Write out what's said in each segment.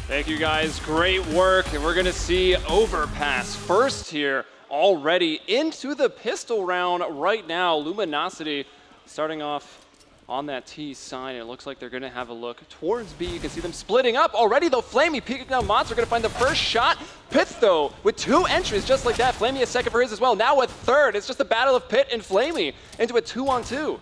Thank you guys, great work. And we're gonna see Overpass first here, already into the pistol round right now. Luminosity starting off on that T side. It looks like they're gonna have a look towards B. You can see them splitting up already though. Flamey peeking down Monster, gonna find the first shot. Pith though, with 2 entries just like that. Flamey a second for his as well. Now a third. It's just a battle of Pit and Flamey into a 2-on-2.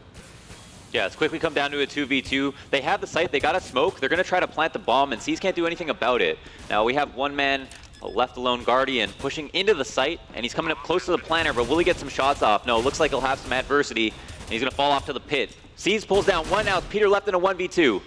Yeah, it's quickly come down to a 2v2. They have the site, they got a smoke. They're going to try to plant the bomb, and CEVO can't do anything about it. Now we have one man, a left alone Guardian, pushing into the site, and he's coming up close to the planter, but will he get some shots off? No, looks like he'll have some adversity, and he's going to fall off to the pit. CEVO pulls down one now, Peter left in a 1v2.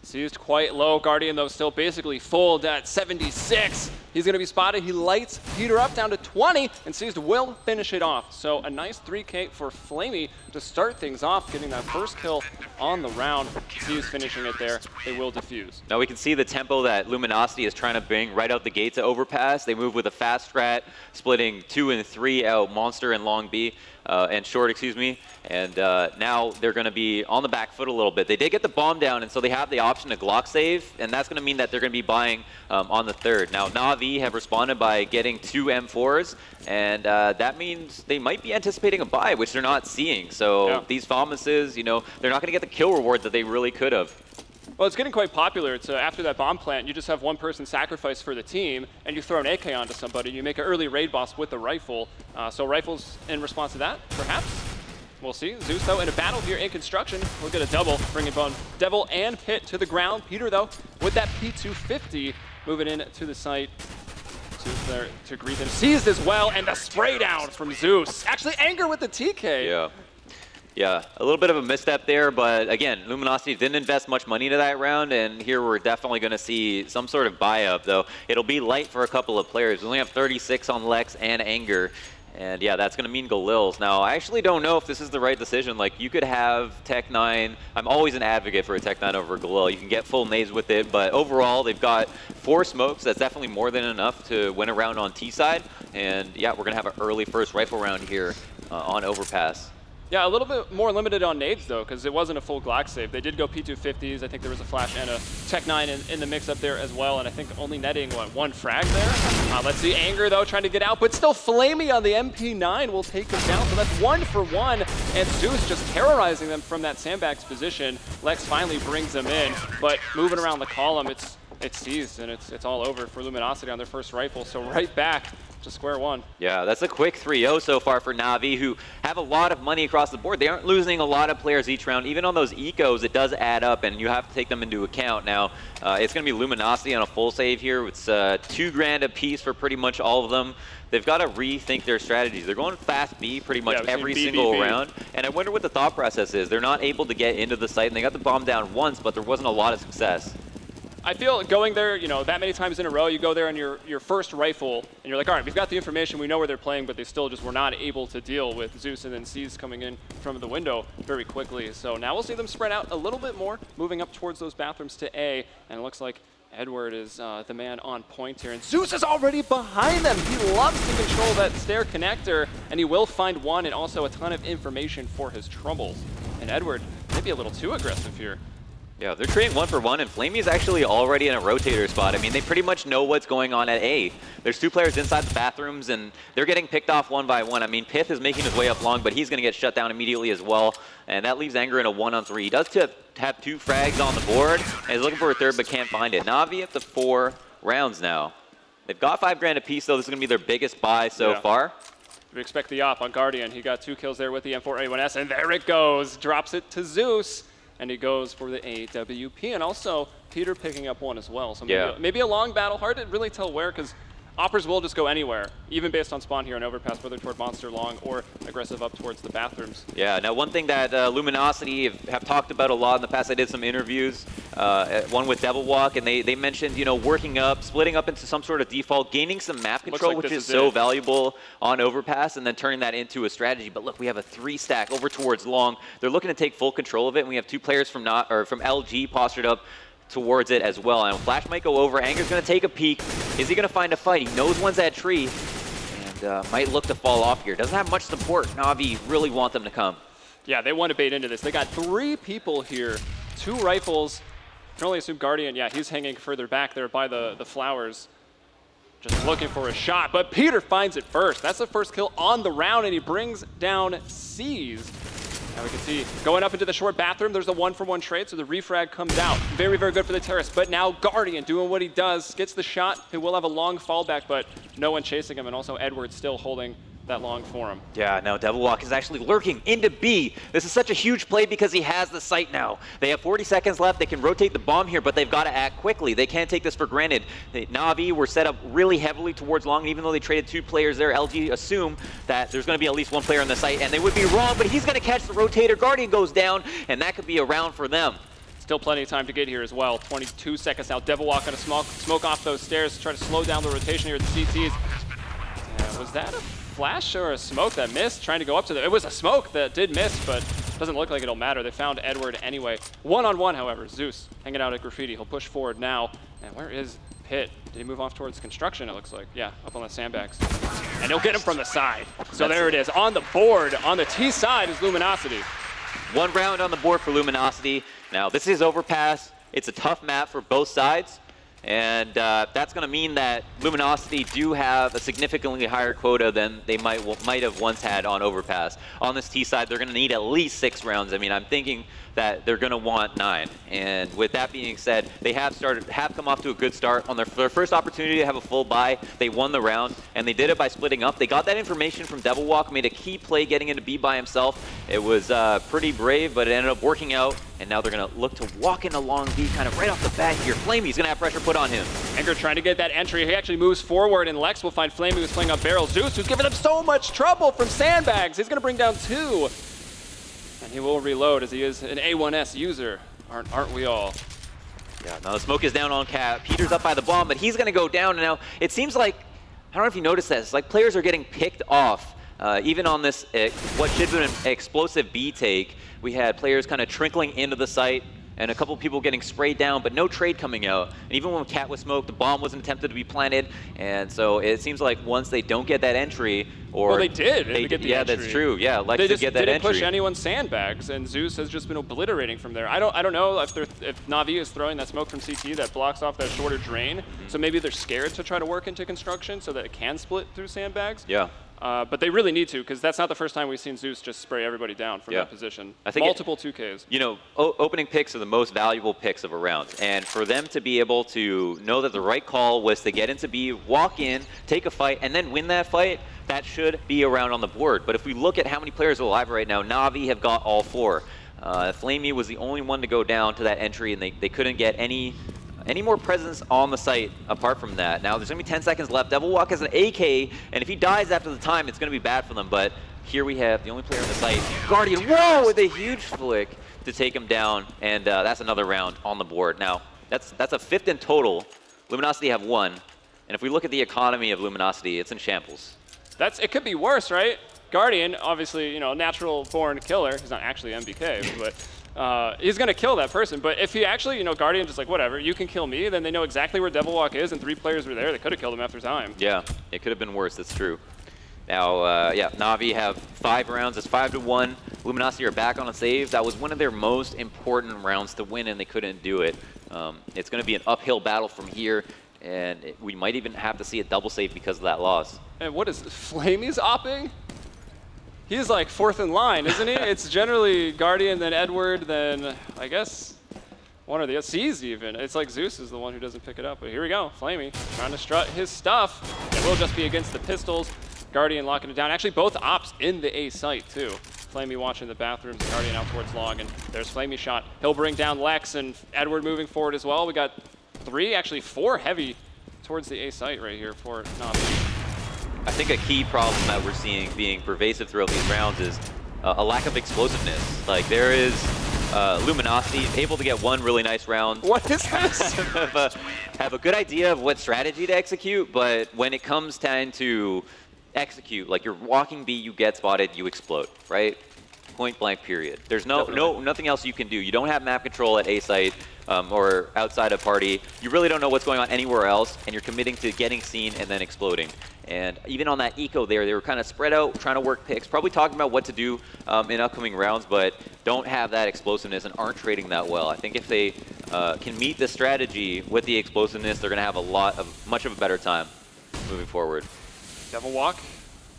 CEVO's quite low. Guardian, though, still basically full at 76. He's going to be spotted. He lights Peter up down to 20, and CEVO will finish it off. So a nice 3K for Flamey to start things off, getting that first kill on the round. CEVO's finishing it there. They will defuse. Now we can see the tempo that Luminosity is trying to bring right out the gate to Overpass. They move with a fast strat, splitting 2 and 3 out, Monster and Long B. And short, excuse me, and now they're going to be on the back foot a little bit. They did get the bomb down, and so they have the option to Glock save, and that's going to mean that they're going to be buying on the third. Now, Navi have responded by getting 2 M4s, and that means they might be anticipating a buy, which they're not seeing. So yeah, these Thomases, you know, they're not going to get the kill reward that they really could have. Well, it's getting quite popular. It's after that bomb plant, you just have one person sacrifice for the team, and you throw an AK onto somebody. You make an early raid boss with the rifle. So rifles in response to that, perhaps? We'll see. Zeus, though, in a battle here in construction. We'll get a double, bringing both Devil and Pit to the ground. Peter, though, with that P250, moving in to the site to greet them. Seized as well, and the spray down from Zeus. Actually, Anger with the TK. Yeah. Yeah, a little bit of a misstep there, but again, Luminosity didn't invest much money into that round, and here we're definitely going to see some sort of buy-up, though. It'll be light for a couple of players. We only have 36 on Lex and Anger, and yeah, that's going to mean Galils. Now, I actually don't know if this is the right decision. Like, you could have Tech9. I'm always an advocate for a Tech9 over a Galil. You can get full nades with it, but overall, they've got 4 smokes. That's definitely more than enough to win a round on T side, and yeah, we're going to have an early first rifle round here on Overpass. Yeah, a little bit more limited on nades, though, because it wasn't a full Glock save. They did go P250s. I think there was a flash and a Tech9 in the mix up there as well, and I think only netting, what, 1 frag there? Let's see, Anger, though, trying to get out, but still Flamey on the MP9 will take him down, so that's 1 for 1, and Zeus just terrorizing them from that sandbags position. Lex finally brings them in, but moving around the column, it's seized, and it's all over for Luminosity on their first rifle, so right back to square one. Yeah, that's a quick 3-0 so far for Navi, who have a lot of money across the board. They aren't losing a lot of players each round. Even on those ecos, it does add up, and you have to take them into account. Now, it's going to be Luminosity on a full save here. It's $2 grand a piece for pretty much all of them. They've got to rethink their strategies. They're going fast B pretty much every single round, and I wonder what the thought process is. They're not able to get into the site, and they got the bomb down once, but there wasn't a lot of success. I feel going there, you know, that many times in a row, you go there on your first rifle, and you're like, all right, we've got the information, we know where they're playing, but they still just were not able to deal with Zeus and then CEVO coming in from the window very quickly. So now we'll see them spread out a little bit more, moving up towards those bathrooms to A, and it looks like Edward is the man on point here, and Zeus is already behind them. He loves to control that stair connector, and he will find one and also a ton of information for his troubles. And Edward, maybe a little too aggressive here. Yeah, they're trading 1 for 1, and Flamey is actually already in a rotator spot. I mean, they pretty much know what's going on at A. There's 2 players inside the bathrooms, and they're getting picked off 1 by 1. I mean, Pith is making his way up long, but he's going to get shut down immediately as well, and that leaves Anger in a 1-on-3. He does have 2 frags on the board, and he's looking for a third, but can't find it. Navi up to 4 rounds now. They've got 5 grand apiece, though. This is going to be their biggest buy so far. We expect the op on Guardian. He got 2 kills there with the M4A1S, and there it goes. Drops it to Zeus. And he goes for the AWP, and also Peter picking up 1 as well. So maybe a long battle. Hard to really tell where, because Oppers will just go anywhere, even based on spawn here on Overpass, whether toward Monster Long or aggressive up towards the bathrooms. Yeah, now one thing that Luminosity have talked about a lot in the past, I did some interviews, one with Devil Walk, and they mentioned, you know, working up, splitting up into some sort of default, gaining some map control, which is so valuable on Overpass, and then turning that into a strategy. But look, we have a 3-stack over towards Long. They're looking to take full control of it, and we have 2 players from LG postured up towards it as well. And Flash might go over. Anger's going to take a peek. Is he going to find a fight? He knows one's at tree, and might look to fall off here. Doesn't have much support. Navi really want them to come. Yeah, they want to bait into this. They got 3 people here, 2 rifles, can only assume Guardian, yeah, he's hanging further back there by the flowers. Just looking for a shot, but Peter finds it first. That's the first kill on the round, and he brings down CEVO. Now we can see going up into the short bathroom, there's a 1-for-1 trade, so the refrag comes out. Very, very good for the Terrace, but now Guardian doing what he does, gets the shot. He will have a long fallback, but no one chasing him, and also Edward still holding that long for him. Yeah, now Devilwalk is actually lurking into B. This is such a huge play because he has the site now. They have 40 seconds left. They can rotate the bomb here, but they've got to act quickly. They can't take this for granted. Navi were set up really heavily towards long, and even though they traded 2 players there, LG assume that there's going to be at least 1 player on the site, and they would be wrong, but he's going to catch the rotator. Guardian goes down, and that could be a round for them. Still plenty of time to get here as well. 22 seconds now. Devilwalk going to smoke off those stairs to try to slow down the rotation here at the CTs. Was that a flash or a smoke that missed? Trying to go up to it was a smoke that did miss, but doesn't look like it'll matter. They found Edward anyway. 1-on-1, however. Zeus hanging out at Graffiti. He'll push forward now. And where is Pit? Did he move off towards construction, it looks like? Yeah, up on the sandbags. And he'll get him from the side. So there it is. On the board, on the T side is Luminosity. 1 round on the board for Luminosity. Now, this is Overpass. It's a tough map for both sides. And that's going to mean that Luminosity do have a significantly higher quota than they might have once had on Overpass. On this T side, they're going to need at least 6 rounds. I mean, I'm thinking that they're going to want 9. And with that being said, they have come off to a good start. On their first opportunity to have a full buy, they won the round, and they did it by splitting up. They got that information from Devilwalk, made a key play getting into B by himself. It was pretty brave, but it ended up working out. And now they're going to look to walk into long B kind of right off the bat here. Flamey's going to have pressure put on him. Anger trying to get that entry. He actually moves forward, and Lex will find Flamey who's playing up barrel. Zeus, who's giving them so much trouble from sandbags. He's going to bring down 2. And he will reload as he is an A1S user. Aren't we all? Yeah, now the smoke is down on Cat. Peter's up by the bomb, but he's going to go down. And now it seems like, I don't know if you noticed this, like players are getting picked off. Even on this, what should have been an explosive B take, we had players kind of trickling into the site and a couple people getting sprayed down, but no trade coming out. And even when Cat was smoked, the bomb wasn't attempted to be planted. And so it seems like once they don't get that entry, or well, they did. They get the entry. That's true. Yeah, Lex did get that entry. They didn't push anyone's sandbags, and Zeus has just been obliterating from there. I don't know if Navi is throwing that smoke from CT that blocks off that shorter drain. So maybe they're scared to try to work into construction so that it can split through sandbags. Yeah. But they really need to, because that's not the first time we've seen Zeus just spray everybody down from that position. I think multiple 2Ks. You know, opening picks are the most valuable picks of a round. And for them to be able to know that the right call was to get into B, walk in, take a fight, and then win that fight, that should be a round on the board. But if we look at how many players are alive right now, Navi have got all 4. Flamey was the only one to go down to that entry, and they couldn't get any more presence on the site apart from that. Now there's going to be 10 seconds left. Devilwalk has an AK, and if he dies after the time, it's going to be bad for them. But here we have the only player on the site, Guardian, whoa, with a huge flick to take him down, and that's another round on the board. Now, that's a 5th in total. Luminosity have 1, and if we look at the economy of Luminosity, it's in shambles. It could be worse, right? Guardian, obviously, you know, natural-born killer. He's not actually MBK, but he's going to kill that person. But if he actually, you know, Guardian just like, whatever, you can kill me, then they know exactly where Devilwalk is, and 3 players were there. They could have killed him after time. Yeah, it could have been worse. That's true. Now, yeah, Navi have 5 rounds. It's 5-1. Luminosity are back on a save. That was one of their most important rounds to win, and they couldn't do it. It's going to be an uphill battle from here, and we might even have to see a double save because of that loss. And what is Flamey's opping? He's like 4th in line, isn't he? It's generally Guardian, then Edward, then I guess one or the other. CEVO even. It's like Zeus is the one who doesn't pick it up. But here we go. Flamey trying to strut his stuff. It will just be against the pistols. Guardian locking it down. Actually, both ops in the A site, too. Flamey watching the bathrooms. Guardian out towards long. And there's Flamey shot. He'll bring down Lex and Edward moving forward as well. We got 3, actually 4 heavy towards the A site right here for Navi. I think a key problem that we're seeing being pervasive throughout these rounds is a lack of explosiveness. Like, there is Luminosity able to get 1 really nice round. What is this? have a good idea of what strategy to execute, but when it comes time to execute, like you're walking B, you get spotted, you explode, right? point blank period. There's nothing else you can do. You don't have map control at A site or outside of party. You really don't know what's going on anywhere else, and you're committing to getting seen and then exploding. And even on that eco there, they were kind of spread out, trying to work picks, probably talking about what to do in upcoming rounds, but don't have that explosiveness and aren't trading that well. I think if they can meet the strategy with the explosiveness, they're going to have much of a better time moving forward. Devil Walk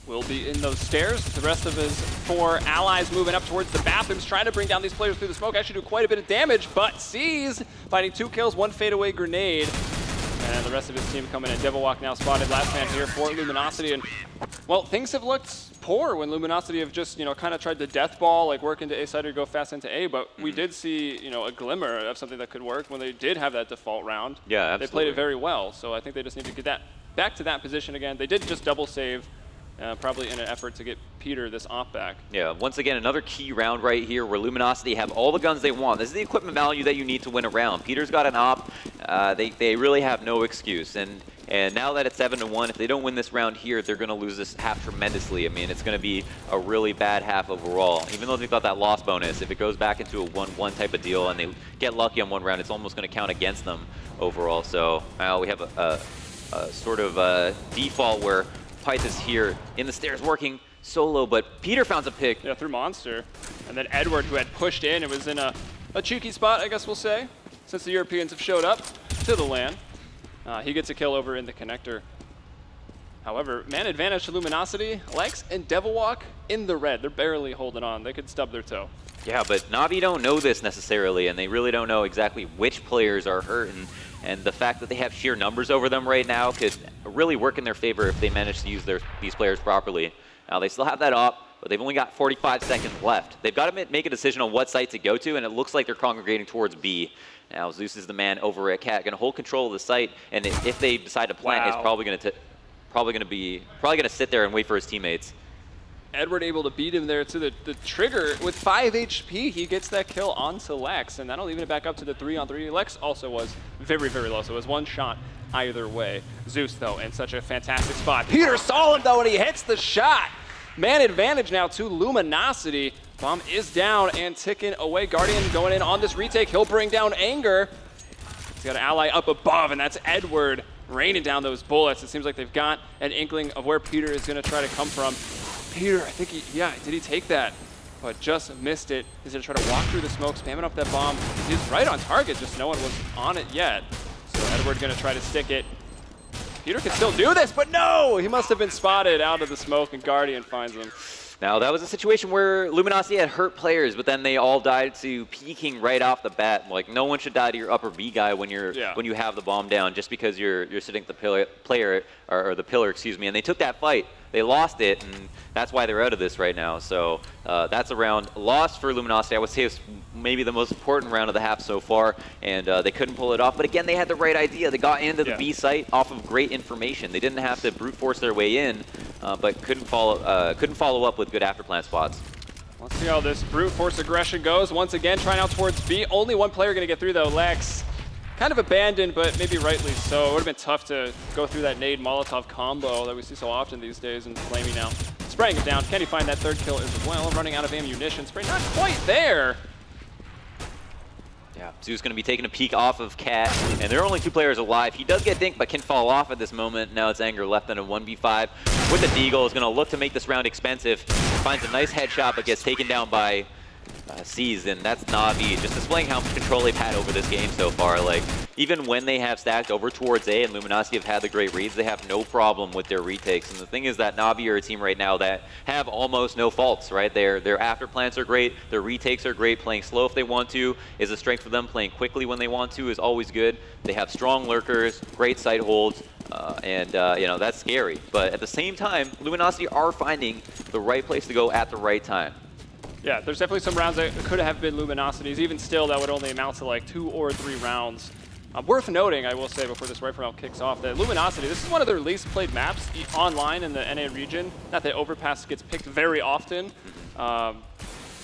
will be in those stairs. The rest of his 4 allies moving up towards the bathrooms, trying to bring down these players through the smoke. Actually do quite a bit of damage, but sees finding 2 kills, 1 fadeaway grenade. And the rest of his team coming in. Devil Walk now spotted, last man here for Luminosity. And, well, things have looked poor when Luminosity have just, kind of tried to death ball, like work into A side or go fast into A. But we did see, a glimmer of something that could work when they did have that default round. Yeah, absolutely. They played it very well. So I think they just need to get that back to that position again. They did just double save. Probably in an effort to get Peter this op back. Yeah, once again, another key round right here where Luminosity have all the guns they want. This is the equipment value that you need to win a round. Peter's got an op. They really have no excuse. And now that it's 7-1, if they don't win this round here, they're going to lose this half tremendously. I mean, it's going to be a really bad half overall. Even though they've got that loss bonus, if it goes back into a 1-1 type of deal and they get lucky on one round, it's almost going to count against them overall. So now we have a sort of default where Pyth is here in the stairs working solo, but Peter found a pick. Yeah, through Monster. And then Edward, who had pushed in, it was in a cheeky spot, I guess we'll say, since the Europeans have showed up to the LAN. He gets a kill over in the connector. However, man advantage to Luminosity. Lex and Devil Walk in the red. They're barely holding on. They could stub their toe. Yeah, but Navi don't know this necessarily, and they really don't know exactly which players are hurt. And the fact that they have sheer numbers over them right now could really work in their favor if they manage to use these players properly. Now, they still have that op, but they've only got 45 seconds left. They've got to make a decision on what site to go to, and it looks like they're congregating towards B. Now, Zeus is the man over at Cat, going to hold control of the site, and if they decide to plant, he's probably going to sit there and wait for his teammates. Edward able to beat him there to the trigger. With 5 HP, he gets that kill onto Lex, and that'll even it back up to the 3-on-3. Lex also was very, very low, so it was one shot either way. Zeus, though, in such a fantastic spot. Peter saw him, though, and he hits the shot. Man advantage now to Luminosity. Bomb is down and ticking away. Guardian going in on this retake. He'll bring down Anger. He's got an ally up above, and that's Edward raining down those bullets. It seems like they've got an inkling of where Peter is going to try to come from. Peter, I think did he take that? But just missed it. He's going to try to walk through the smoke, spamming up that bomb. He's right on target, just no one was on it yet. So Edward going to try to stick it. Peter can still do this, but no! He must have been spotted out of the smoke, and Guardian finds him. Now, that was a situation where Luminosity had hurt players, but then they all died to peeking right off the bat. Like, no one should die to your upper B guy when you have the bomb down, just because you're sitting at the pillar, excuse me. And they took that fight. They lost it, and that's why they're out of this right now. So that's a round lost for Luminosity. I would say it's maybe the most important round of the half so far, and they couldn't pull it off. But again, they had the right idea. They got into the B site off of great information. They didn't have to brute force their way in, but couldn't follow up with good afterplant spots. Let's see how this brute force aggression goes. Once again, trying out towards B. Only one player going to get through, though. Lex. Kind of abandoned, but maybe rightly so. It would have been tough to go through that nade Molotov combo that we see so often these days, and Flamey now spraying it down. Can he find that third kill as well? Running out of ammunition. Spray not quite there. Yeah, Zeus going to be taking a peek off of Cat, and there are only 2 players alive. He does get dinked, but can fall off at this moment. Now it's Anger left in a 1v5 with the Deagle. Is going to look to make this round expensive. Finds a nice headshot, but gets taken down by Seas, and that's Navi, just displaying how much control they've had over this game so far. Like, even when they have stacked over towards A and Luminosity have had the great reads, they have no problem with their retakes. And the thing is that Navi are a team right now that have almost no faults, right? Their after plants are great, their retakes are great, playing slow if they want to is a strength for them, playing quickly when they want to is always good. They have strong lurkers, great site holds, and that's scary. But at the same time, Luminosity are finding the right place to go at the right time. Yeah, there's definitely some rounds that could have been Luminosities. Even still, that would only amount to like 2 or 3 rounds. Worth noting, I will say, before this rifle round kicks off, that Luminosity, this is one of their least played maps online in the NA region. Not that Overpass gets picked very often, but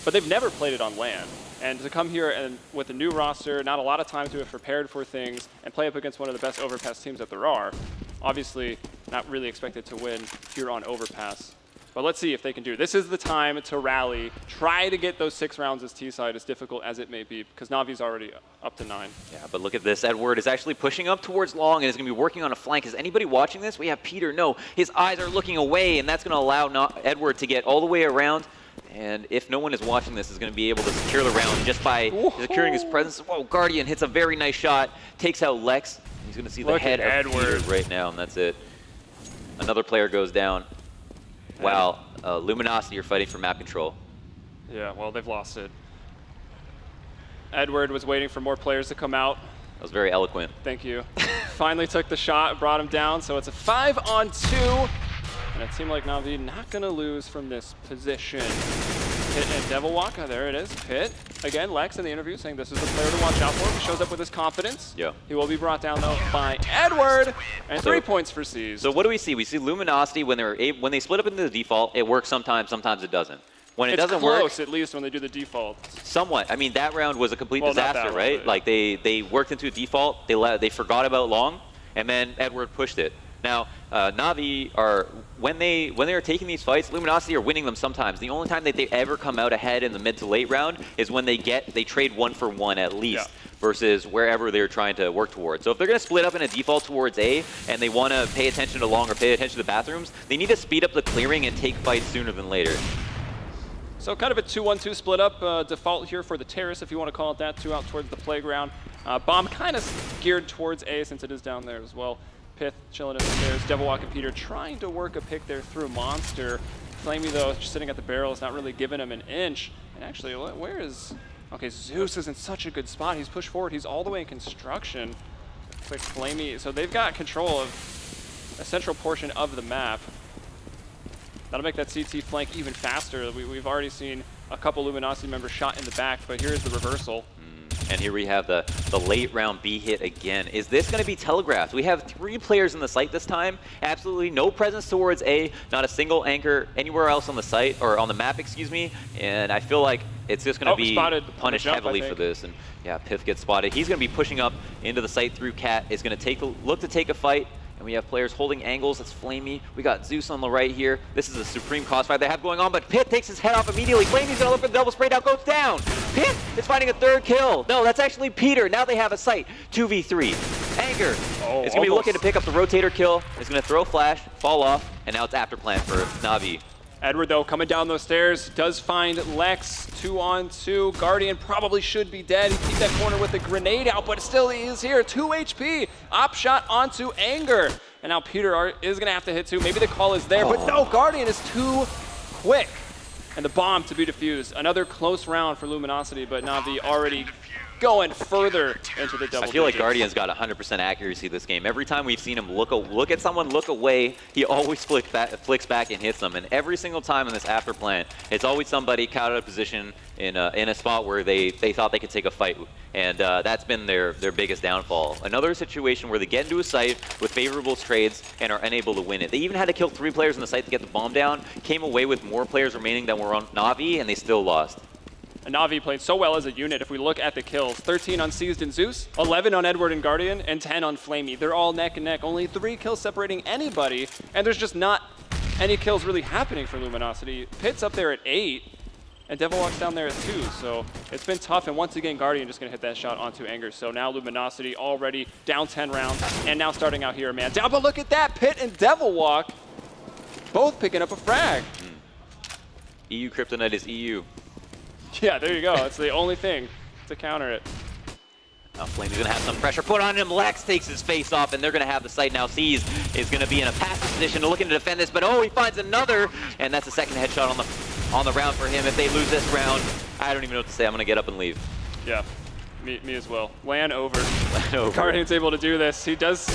they've never played it on LAN. And to come here and with a new roster, not a lot of time to have prepared for things, and play up against one of the best Overpass teams that there are, obviously not really expected to win here on Overpass. But let's see if they can do it. This is the time to rally. Try to get those 6 rounds as T-side, as difficult as it may be, because Navi's already up to 9. Yeah, but look at this. Edward is actually pushing up towards long and is going to be working on a flank. Is anybody watching this? We have Peter. No, his eyes are looking away, and that's going to allow Edward to get all the way around. And if no one is watching this, is going to be able to secure the round just by securing his presence. Whoa, Guardian hits a very nice shot, takes out Lex. He's going to see the head of Peter right now, and that's it. Another player goes down. Wow, Luminosity are fighting for map control. Yeah, well, they've lost it. Edward was waiting for more players to come out. That was very eloquent. Thank you. Finally took the shot, brought him down, so it's a 5-on-2. And it seemed like Navi not going to lose from this position. Pit and Devil Walk, there it is. Pit, again, Lex in the interview saying this is the player to watch out for. He shows up with his confidence. Yeah. He will be brought down, though, by Edward. And 3 points for Seized. So what do we see? We see Luminosity, when they split up into the default, it works sometimes, sometimes it doesn't. When it doesn't work, close, at least, when they do the default. Somewhat. I mean, that round was a complete disaster, right? One, like, they worked into a default, they forgot about long, and then Edward pushed it. Now, Navi are, when they are taking these fights, Luminosity are winning them sometimes. The only time that they ever come out ahead in the mid to late round is when they trade 1 for 1 at least, versus wherever they're trying to work towards. So if they're going to split up in a default towards A, and they want to pay attention to long or pay attention to the bathrooms, they need to speed up the clearing and take fights sooner than later. So kind of a 2-1-2 split up default here for the terrace, if you want to call it that, 2 out towards the playground. Bomb kind of geared towards A since it is down there as well. Pith chilling in the stairs. Devil Walk and Peter trying to work a pick there through Monster. Flamey, though, just sitting at the barrel, is not really giving him an inch. And actually, where is... Okay, Zeus is in such a good spot. He's pushed forward. He's all the way in construction. It's like Flamey. So they've got control of a central portion of the map. That'll make that CT flank even faster. We've already seen a couple Luminosity members shot in the back, but here's the reversal. And here we have the late round B hit again. Is this going to be telegraphed? We have 3 players in the site this time. Absolutely no presence towards A. Not a single anchor anywhere else on the site, or on the map, excuse me. And I feel like it's just going to be punished heavily for this. And yeah, Pith gets spotted. He's going to be pushing up into the site through Cat. Is going to look to take a fight. And we have players holding angles. That's Flamey. We got Zeus on the right here. This is a supreme cost fight they have going on, but Pit takes his head off immediately. Flamey's gonna look for the double spray, now goes down. Pit is finding a 3rd kill. No, that's actually Peter. Now they have a sight. 2v3. Anger is gonna be looking to pick up the rotator kill. Is gonna throw flash, fall off, and now it's after plan for Navi. Edward, though, coming down those stairs, does find Lex. 2-on-2. Guardian probably should be dead. He keeps that corner with the grenade out, but still he is here. 2 HP. Op shot onto Anger. And now Peter is going to have to hit 2. Maybe the call is there, but no, Guardian is too quick. And the bomb to be defused. Another close round for Luminosity, but Navi already going further into the double I feel digits. like Guardian's got 100% accuracy this game. Every time we've seen him look at someone, look away, he always flicks back and hits them. And every single time in this after plan, it's always somebody caught out of position in a spot where they thought they could take a fight. And that's been their biggest downfall. Another situation where they get into a site with favorable trades and are unable to win it. They even had to kill 3 players on the site to get the bomb down, came away with more players remaining than were on Navi, and they still lost. And Navi played so well as a unit. If we look at the kills, 13 on Seized and Zeus, 11 on Edward and Guardian, and 10 on Flamey. They're all neck and neck. Only 3 kills separating anybody, and there's just not any kills really happening for Luminosity. Pit's up there at 8, and Devil Walk's down there at 2, so it's been tough. And once again, Guardian just going to hit that shot onto Anger. So now Luminosity already down 10 rounds, and now starting out here, a man down. But look at that, Pit and Devil Walk both picking up a frag. EU Kryptonite is EU. Yeah, there you go. It's the only thing to counter it. Now Flamey's going to have some pressure put on him. Lex takes his face off, and they're going to have the site now seized. Is going to be in a passive position looking to defend this, but oh, he finds another, and that's the 2nd headshot on the round for him. If they lose this round, I don't even know what to say. I'm going to get up and leave. Yeah, me as well. LAN over. LAN over. Guardian's able to do this. He does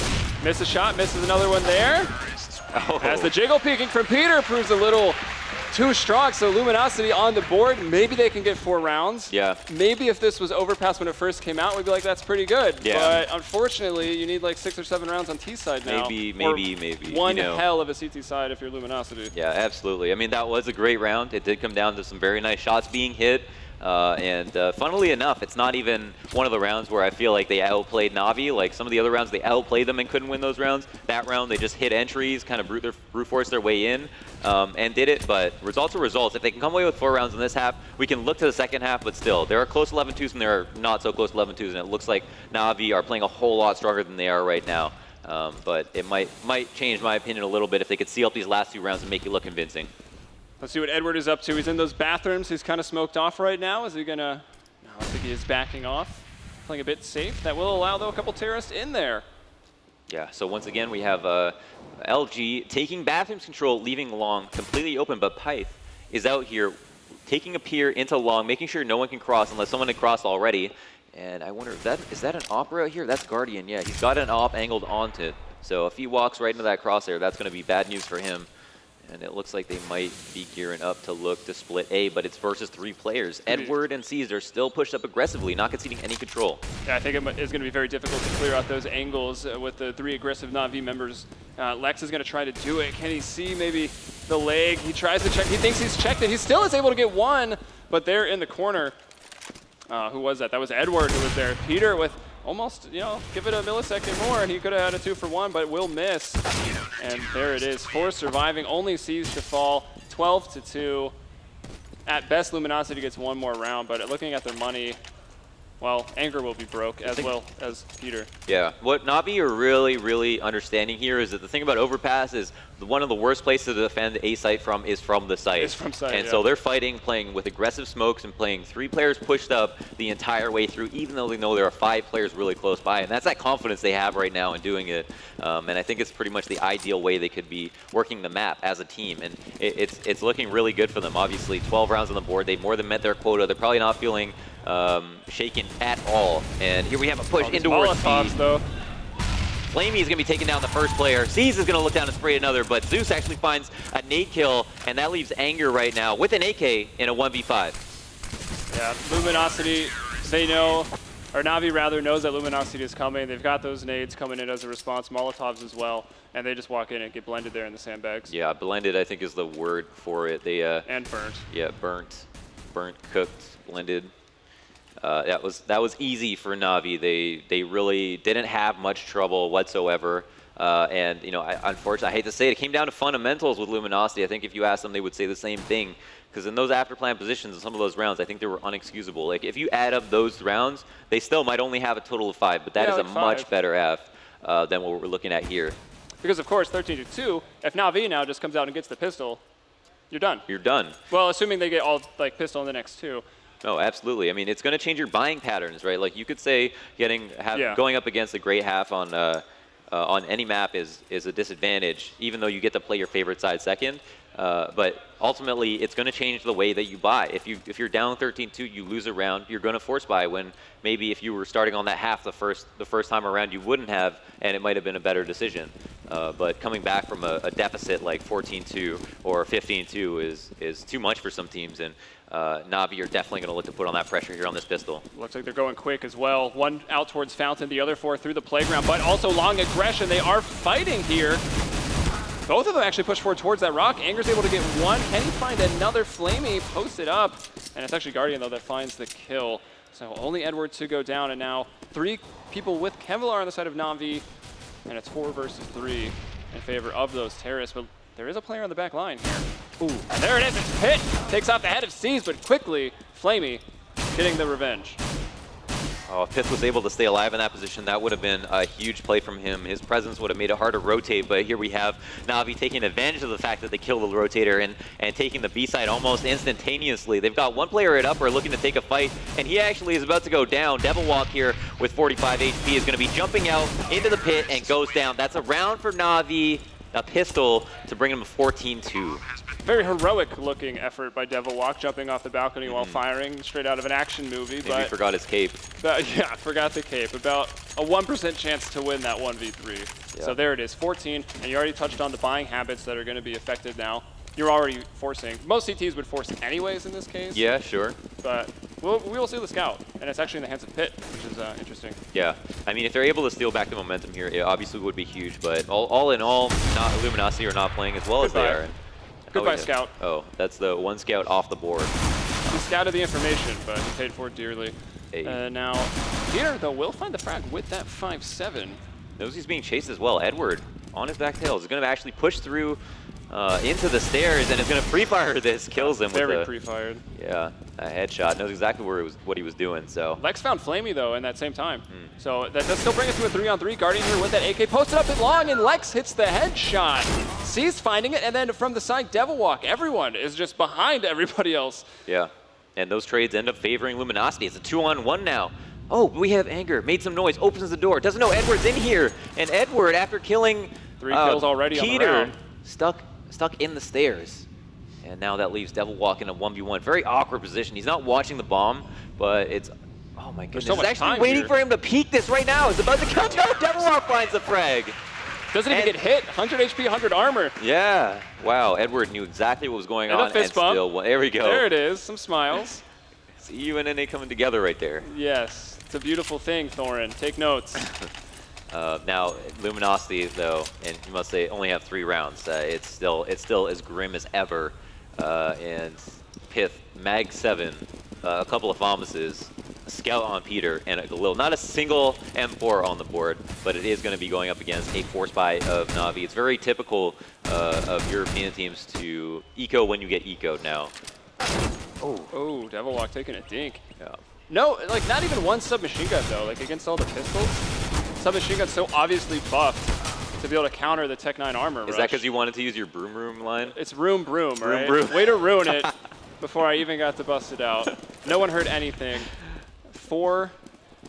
miss a shot, misses another one there. Oh. As the jiggle peeking from Peter proves a little too strong, so Luminosity on the board. Maybe they can get 4 rounds. Yeah. Maybe if this was Overpass when it first came out, we'd be like, that's pretty good. Yeah. But unfortunately, you need like 6 or 7 rounds on T side now. Maybe. One hell of a CT side if you're Luminosity. Yeah, absolutely. I mean, that was a great round. It did come down to some very nice shots being hit. Funnily enough, it's not even one of the rounds where I feel like they outplayed Navi. Like some of the other rounds, they outplayed them and couldn't win those rounds. That round, they just hit entries, kind of brute force their way in, and did it. But results are results. If they can come away with 4 rounds in this half, we can look to the second half, but still, there are close 11-2s and there are not so close 11-2s, and it looks like Navi are playing a whole lot stronger than they are right now. But it might change my opinion a little bit if they could seal up these last 2 rounds and make it look convincing. Let's see what Edward is up to. He's in those bathrooms. He's kind of smoked off right now. Is he going to... No, I think he is backing off. Playing a bit safe. That will allow, though, a couple terrorists in there. Yeah, so once again, we have LG taking bathrooms control, leaving long completely open, but Pyth is out here taking a peer into long, making sure no one can cross unless someone had crossed already. And I wonder, is that an opera out here? That's Guardian, yeah. He's got an op angled onto it. So if he walks right into that crosshair, that's going to be bad news for him. And it looks like they might be gearing up to look to split A, but it's versus 3 players. Edward and Caesar still pushed up aggressively, not conceding any control. Yeah, I think it is going to be very difficult to clear out those angles with the 3 aggressive Navi members. Lex is going to try to do it. Can he see maybe the leg? He tries to check. He thinks he's checked it. He still is able to get one, but they're in the corner. Who was that? That was Edward who was there. Peter with almost, you know, give it a millisecond more, and he could have had a 2 for 1, but will miss. And there it is. 4 surviving, only sees to fall, 12-2. At best, Luminosity gets 1 more round, but looking at their money, well, Anger will be broke as well as Peter. Yeah, what Navi are really understanding here is that the thing about Overpass is one of the worst places to defend a site from is from the site. It's from site, and so they're fighting, playing with aggressive smokes and playing 3 players pushed up the entire way through, even though they know there are 5 players really close by. And that's that confidence they have right now in doing it. And I think it's pretty much the ideal way they could be working the map as a team. And it's looking really good for them. Obviously, 12 rounds on the board. They've more than met their quota. They're probably not feeling shaken at all. And here we have a push into Molotovs, though. Flamey is going to be taking down the first player. C's is going to look down and spray another, but Zeus actually finds a nade kill, and that leaves Anger right now with an AK in a 1v5. Yeah, Luminosity, they know, or Navi rather, knows that Luminosity is coming. They've got those nades coming in as a response, Molotovs as well, and they just walk in and get blended there in the sandbags. Yeah, blended I think is the word for it. They and burnt. Yeah, burnt, cooked, blended. That was easy for Navi. They really didn't have much trouble whatsoever. And you know, unfortunately, I hate to say it, it came down to fundamentals with Luminosity. I think if you asked them, they would say the same thing. Because in those after plan positions in some of those rounds, I think they were unexcusable. Like if you add up those rounds, they still might only have a total of 5, but that is like a much better half than what we're looking at here. Because of course, 13-2, if Navi now just comes out and gets the pistol, you're done. You're done. Well, assuming they get all like pistol in the next 2. No, absolutely. I mean, it's going to change your buying patterns, right? Like you could say going up against a great half on any map is a disadvantage, even though you get to play your favorite side second. But ultimately, it's going to change the way that you buy. If you're down 13-2, you lose a round, you're going to force buy when maybe if you were starting on that half the first time around, you wouldn't have, and it might have been a better decision. But coming back from a deficit like 14-2 or 15-2 is too much for some teams, and Navi are definitely going to look to put on that pressure here on this pistol. Looks like they're going quick as well. 1 out towards Fountain, the other 4 through the playground, but also long aggression. They are fighting here. Both of them actually push forward towards that rock. Anger's able to get 1. Can he find another? Flamey posted up. And it's actually Guardian, though, that finds the kill. So only Edward to go down, and now 3 people with Kevlar on the side of Navi. And it's 4 versus 3 in favor of those terrorists. But there is a player on the back line here. Ooh, and there it is. It's Pitt. Takes off the head of C's, but quickly, Flamey getting the revenge. Oh, if Pith was able to stay alive in that position, that would have been a huge play from him. His presence would have made it hard to rotate, but here we have Navi taking advantage of the fact that they killed the rotator and taking the B side almost instantaneously. They've got 1 player at upper looking to take a fight, and he actually is about to go down. Devil Walk here with 45 HP is going to be jumping out into the pit and goes down. That's a round for Navi, a pistol to bring him to 14-2. Very heroic-looking effort by Devil Walk, jumping off the balcony while firing, straight out of an action movie. Maybe he forgot his cape. Yeah, forgot the cape. About a 1% chance to win that 1v3. Yeah. So there it is, 14, and you already touched on the buying habits that are going to be affected now. You're already forcing. Most CTs would force anyways in this case. Yeah, sure. But we will see the scout, and it's actually in the hands of Pitt, which is interesting. Yeah, I mean, if they're able to steal back the momentum here, it obviously would be huge. But all in all, Luminosity are not playing as well as they are. Goodbye, Scout. Oh, that's the 1 scout off the board. You scouted the information, but he paid for it dearly. Hey. Now, Peter, though, will find the frag with that 5-7. Knows he's being chased as well. Edward, on his back tail, is going to actually push through into the stairs, and is going to pre-fire this. Kills him Very with pre-fired. Yeah, a headshot. Knows exactly what he was doing, so. Lex found Flamey, though, in that same time. So that does still bring us to a 3-on-3. Guardian here with that AK posted up and long, and Lex hits the headshot. C's finding it, and then from the side, Devil Walk. Everyone is just behind everybody else. Yeah, and those trades end up favoring Luminosity. It's a 2-on-1 now. Oh, we have Anger, made some noise, opens the door, doesn't know Edward's in here. And Edward, after killing 3 kills already Peter, on the round. stuck in the stairs. And now that leaves Devil Walk in a 1v1. Very awkward position. He's not watching the bomb, but it's, oh my goodness. So much He's actually time waiting here. for him to peek this right now. It's about to come down. Devil Walk finds the frag. Doesn't even get hit. 100 HP, 100 armor. Yeah. Wow, Edward knew exactly what was going And on. a fist bump. Still, there we go. There it is. Some smiles. See you and NA coming together right there. Yes. It's a beautiful thing, Thorin. Take notes. Now, Luminosity, though, and you must say, only have 3 rounds. It's still as grim as ever. And Pith, Mag 7, a couple of Thomases, a Scout on Peter, and a Galil. Not a single M4 on the board, but it is going to be going up against a Force Buy of Navi. It's very typical of European teams to eco when you get ecoed now. Oh, Devil Walk taking a dink. Yeah. No, like not even one submachine gun though. Like against all the pistols, submachine gun's so obviously buffed to be able to counter the Tech 9 armor rush. Is that because you wanted to use your broom line? It's broom, right? Broom. Way to ruin it before I even got to bust it out. No one heard anything. 4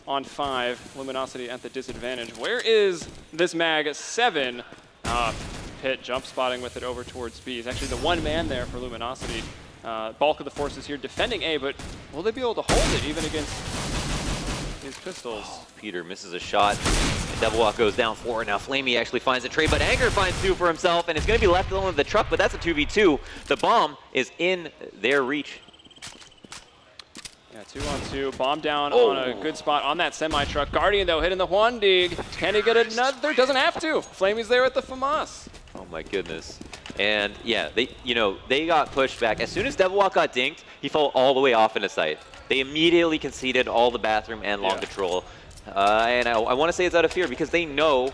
on 5, Luminosity at the disadvantage. Where is this Mag 7? Pit jump spotting with it over towards B. He's actually the one man there for Luminosity. Bulk of the forces here defending A, but will they be able to hold it even against his pistols? Oh, Peter misses a shot. And Devil Walk goes down 4. Now Flamey actually finds a trade, but Anger finds 2 for himself, and it's going to be left alone with the truck, but that's a 2v2. The bomb is in their reach. Yeah, 2-on-2. Bomb down on a good spot on that semi-truck. Guardian, though, hitting the 1 dig. Can he get another? Doesn't have to. Flamey's there with the FAMAS. Oh my goodness. And yeah, they got pushed back. As soon as Devil Walk got dinked, he fell all the way off into sight. They immediately conceded all the bathroom and long control. And I want to say it's out of fear because they know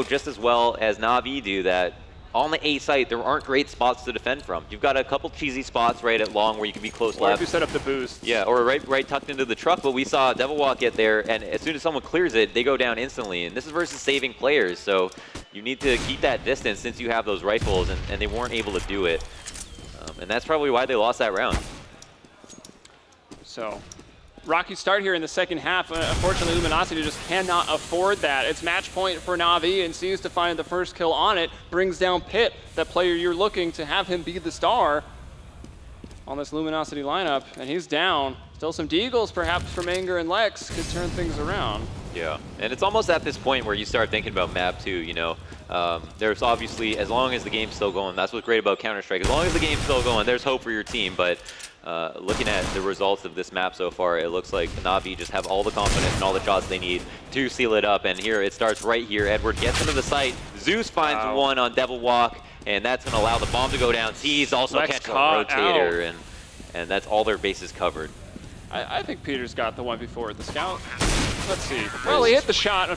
just as well as Navi do that on the A site, there aren't great spots to defend from. You've got a couple cheesy spots right at long where you can be close Or left. if you set up the boost. Yeah, or right tucked into the truck, but we saw Devil Walk get there, and as soon as someone clears it, they go down instantly. And this is versus saving players, so you need to keep that distance since you have those rifles, and they weren't able to do it. And that's probably why they lost that round. So, rocky start here in the second half. Unfortunately, Luminosity just cannot afford that. It's match point for Navi, and sees to find the first kill on it. Brings down Pit, that player you're looking to have him be the star on this Luminosity lineup, and he's down. Still some deagles, perhaps, from Anger and Lex could turn things around. Yeah, and it's almost at this point where you start thinking about map 2, you know. There's obviously, as long as the game's still going, that's what's great about Counter-Strike. As long as the game's still going, there's hope for your team, but looking at the results of this map so far, it looks like Navi just have all the confidence and all the shots they need to seal it up, and here it starts right here. Edward gets into the site, Zeus finds one on Devil Walk, and that's going to allow the bomb to go down. C's also catch a rotator, and that's all their bases covered. I think Peter's got the 1v4 at the scout. Let's see. Well, he hit the shot.